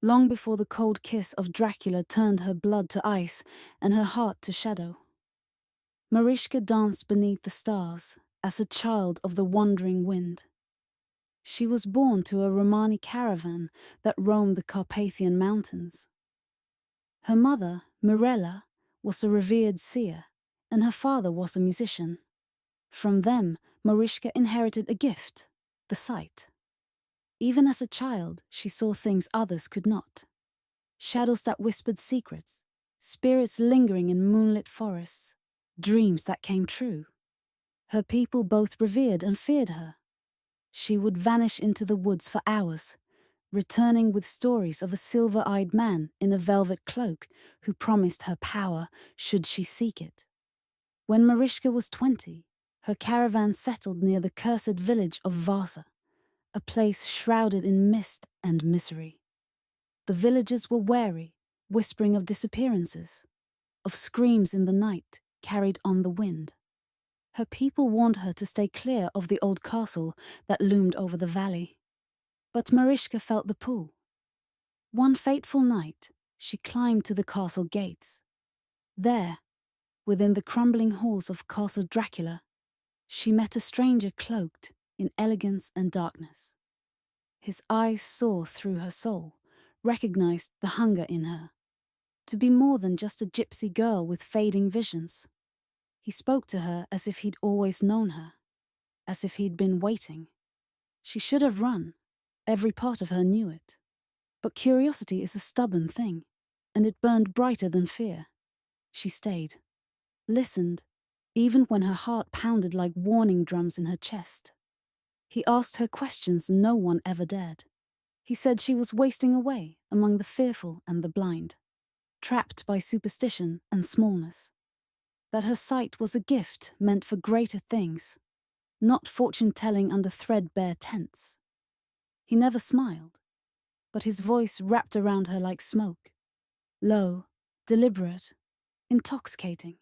long before the cold kiss of Dracula turned her blood to ice and her heart to shadow. Marishka danced beneath the stars as a child of the wandering wind. She was born to a Romani caravan that roamed the Carpathian mountains. Her mother, Mirella, was a revered seer, and her father was a musician. From them, Marishka inherited a gift, the sight. Even as a child, she saw things others could not. Shadows that whispered secrets, spirits lingering in moonlit forests, dreams that came true. Her people both revered and feared her. She would vanish into the woods for hours, returning with stories of a silver-eyed man in a velvet cloak who promised her power should she seek it. When Marishka was 20, her caravan settled near the cursed village of Vasa, a place shrouded in mist and misery. The villagers were wary, whispering of disappearances, of screams in the night carried on the wind. Her people warned her to stay clear of the old castle that loomed over the valley. But Marishka felt the pull. One fateful night, she climbed to the castle gates. There, within the crumbling halls of Castle Dracula, she met a stranger cloaked in elegance and darkness. His eyes saw through her soul, recognized the hunger in her, to be more than just a gypsy girl with fading visions. He spoke to her as if he'd always known her, as if he'd been waiting. She should have run. Every part of her knew it. But curiosity is a stubborn thing, and it burned brighter than fear. She stayed, listened, even when her heart pounded like warning drums in her chest. He asked her questions no one ever dared. He said she was wasting away among the fearful and the blind, trapped by superstition and smallness. That her sight was a gift meant for greater things, not fortune-telling under threadbare tents. He never smiled, but his voice wrapped around her like smoke, low, deliberate, intoxicating.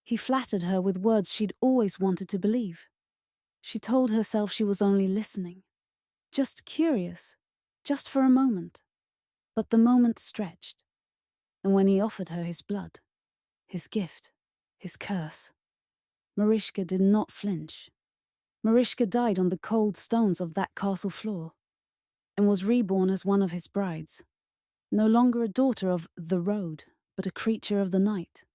He flattered her with words she'd always wanted to believe. She told herself she was only listening, just curious, just for a moment. But the moment stretched, and when he offered her his blood, his gift, his curse, Marishka did not flinch. Marishka died on the cold stones of that castle floor, and was reborn as one of his brides, no longer a daughter of the road, but a creature of the night.